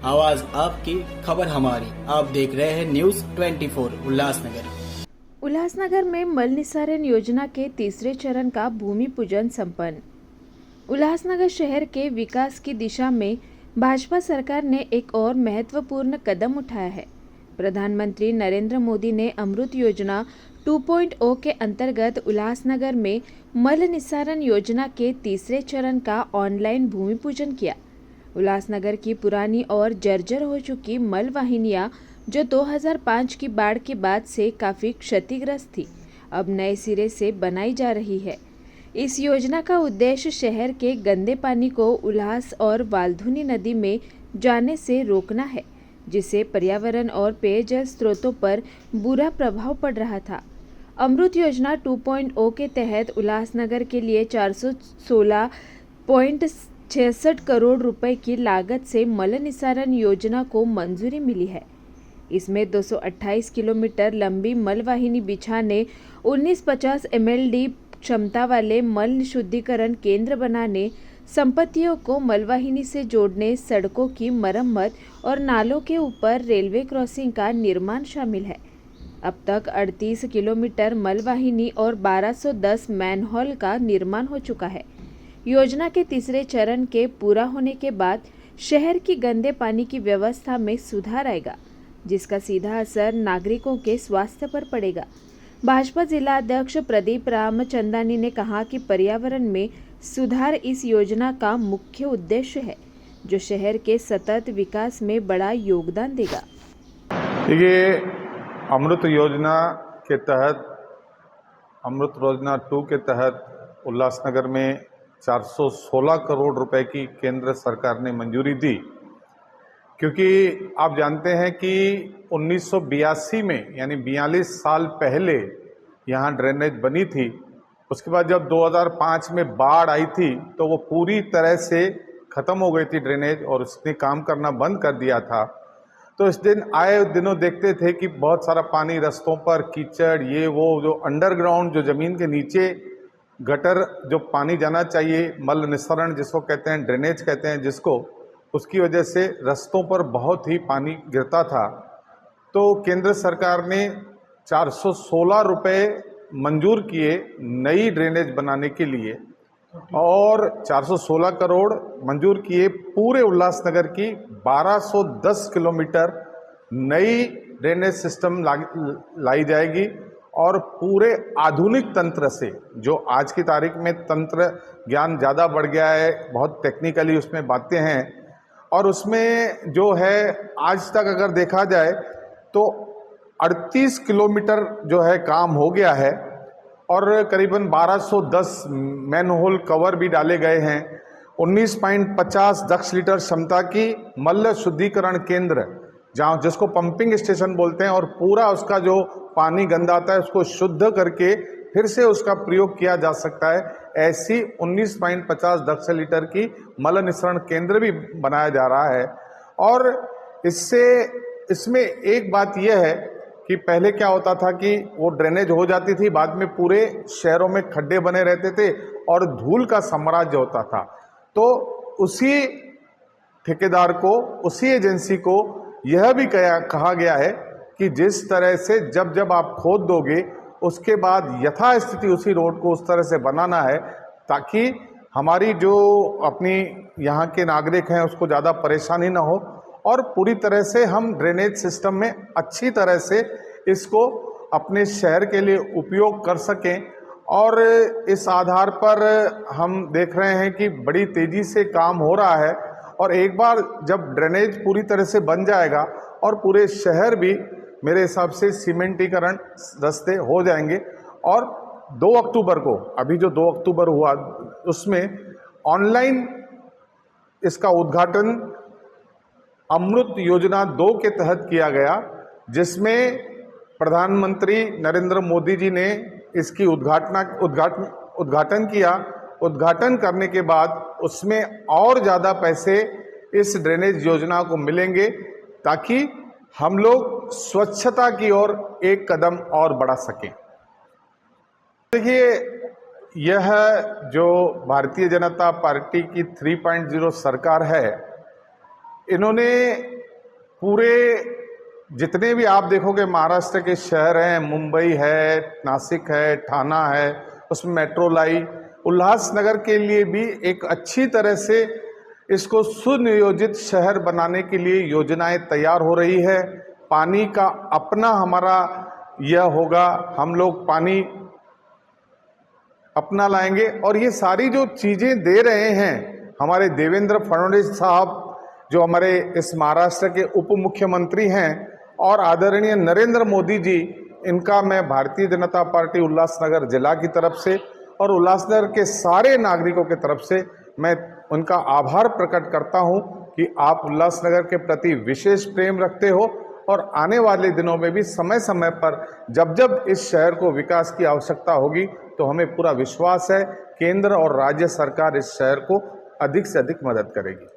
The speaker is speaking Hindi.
आवाज आपकी, खबर हमारी। आप देख रहे हैं न्यूज 24 उल्लासनगर। उल्लासनगर में मल निस्सारण योजना के तीसरे चरण का भूमि पूजन संपन्न। उल्लासनगर शहर के विकास की दिशा में भाजपा सरकार ने एक और महत्वपूर्ण कदम उठाया है। प्रधानमंत्री नरेंद्र मोदी ने अमृत योजना 2.0 के अंतर्गत उल्लासनगर में मल निस्सारण योजना के तीसरे चरण का ऑनलाइन भूमि पूजन किया। उल्लासनगर की पुरानी और जर्जर हो चुकी मल वाहिनियां, जो 2005 की बाढ़ के बाद से काफ़ी क्षतिग्रस्त थी, अब नए सिरे से बनाई जा रही है। इस योजना का उद्देश्य शहर के गंदे पानी को उल्लास और वाल्धुनी नदी में जाने से रोकना है, जिससे पर्यावरण और पेयजल स्रोतों पर बुरा प्रभाव पड़ रहा था। अमृत योजना 2.0 के तहत उल्लासनगर के लिए 416.66 करोड़ रुपए की लागत से मल निस्सारण योजना को मंजूरी मिली है। इसमें 228 किलोमीटर लंबी मल वाहिनी बिछाने, 1950 MLD क्षमता वाले मल शुद्धिकरण केंद्र बनाने, संपत्तियों को मलवाहिनी से जोड़ने, सड़कों की मरम्मत और नालों के ऊपर रेलवे क्रॉसिंग का निर्माण शामिल है। अब तक 38 किलोमीटर मलवाहिनी और 1210 मैनहोल का निर्माण हो चुका है। योजना के तीसरे चरण के पूरा होने के बाद शहर की गंदे पानी की व्यवस्था में सुधार आएगा, जिसका सीधा असर नागरिकों के स्वास्थ्य पर पड़ेगा। भाजपा जिला अध्यक्ष प्रदीप रामचंदानी ने कहा कि पर्यावरण में सुधार इस योजना का मुख्य उद्देश्य है, जो शहर के सतत विकास में बड़ा योगदान देगा। ये अमृत योजना के तहत, अमृत योजना 2 के तहत उल्लासनगर में 416 करोड़ रुपए की केंद्र सरकार ने मंजूरी दी, क्योंकि आप जानते हैं कि 1982 में यानी 42 साल पहले यहाँ ड्रेनेज बनी थी। उसके बाद जब 2005 में बाढ़ आई थी तो वो पूरी तरह से ख़त्म हो गई थी ड्रेनेज, और उसने काम करना बंद कर दिया था। तो इस दिन आए दिनों देखते थे कि बहुत सारा पानी रास्तों पर, कीचड़, ये वो, जो अंडरग्राउंड, जो ज़मीन के नीचे गटर जो पानी जाना चाहिए, मल निस्सरण जिसको कहते हैं, ड्रेनेज कहते हैं जिसको, उसकी वजह से रास्तों पर बहुत ही पानी गिरता था। तो केंद्र सरकार ने 416 रुपये मंजूर किए नई ड्रेनेज बनाने के लिए, और 416 करोड़ मंजूर किए पूरे उल्लासनगर की 1210 किलोमीटर नई ड्रेनेज सिस्टम लाई जाएगी, और पूरे आधुनिक तंत्र से, जो आज की तारीख में तंत्र ज्ञान ज़्यादा बढ़ गया है, बहुत टेक्निकली उसमें बातें हैं, और उसमें जो है आज तक अगर देखा जाए तो 38 किलोमीटर जो है काम हो गया है, और करीबन 1210 मैनहोल कवर भी डाले गए हैं। 19.50 दक्ष लीटर क्षमता की मल शुद्धिकरण केंद्र, जहाँ जिसको पंपिंग स्टेशन बोलते हैं, और पूरा उसका जो पानी गंदा आता है उसको शुद्ध करके फिर से उसका प्रयोग किया जा सकता है। ऐसी 19.50 दक्ष लीटर की मल निस्सरण केंद्र भी बनाया जा रहा है। और इसमें एक बात यह है कि पहले क्या होता था कि वो ड्रेनेज हो जाती थी, बाद में पूरे शहरों में खड्डे बने रहते थे और धूल का साम्राज्य होता था। तो उसी ठेकेदार को, उसी एजेंसी को यह भी कहा गया है कि जिस तरह से जब आप खोद दोगे, उसके बाद यथास्थिति उसी रोड को उस तरह से बनाना है, ताकि हमारी जो अपनी यहाँ के नागरिक हैं उसको ज़्यादा परेशानी ना हो, और पूरी तरह से हम ड्रेनेज सिस्टम में अच्छी तरह से इसको अपने शहर के लिए उपयोग कर सकें। और इस आधार पर हम देख रहे हैं कि बड़ी तेज़ी से काम हो रहा है, और एक बार जब ड्रेनेज पूरी तरह से बन जाएगा और पूरे शहर भी मेरे हिसाब से सीमेंटीकरण रास्ते हो जाएंगे, और 2 अक्टूबर को, अभी जो 2 अक्टूबर हुआ, उसमें ऑनलाइन इसका उद्घाटन अमृत योजना 2 के तहत किया गया, जिसमें प्रधानमंत्री नरेंद्र मोदी जी ने इसकी उद्घाटन किया। उद्घाटन करने के बाद उसमें और ज़्यादा पैसे इस ड्रेनेज योजना को मिलेंगे, ताकि हम लोग स्वच्छता की ओर एक कदम और बढ़ा सकें। देखिए, यह जो भारतीय जनता पार्टी की 3.0 सरकार है, इन्होंने पूरे जितने भी आप देखोगे महाराष्ट्र के शहर हैं, मुंबई है, नासिक है, ठाणा है, उसमें मेट्रो लाई, उल्लासनगर के लिए भी एक अच्छी तरह से इसको सुनियोजित शहर बनाने के लिए योजनाएं तैयार हो रही है। पानी का अपना हमारा यह होगा, हम लोग पानी अपना लाएंगे और ये सारी जो चीज़ें दे रहे हैं हमारे देवेंद्र फडणवीस साहब जो हमारे इस महाराष्ट्र के उप मुख्यमंत्री हैं और आदरणीय नरेंद्र मोदी जी, इनका मैं भारतीय जनता पार्टी उल्लासनगर जिला की तरफ से और उल्लासनगर के सारे नागरिकों की तरफ से मैं उनका आभार प्रकट करता हूं कि आप उल्लासनगर के प्रति विशेष प्रेम रखते हो और आने वाले दिनों में भी समय समय पर जब जब इस शहर को विकास की आवश्यकता होगी तो हमें पूरा विश्वास है केंद्र और राज्य सरकार इस शहर को अधिक से अधिक मदद करेगी।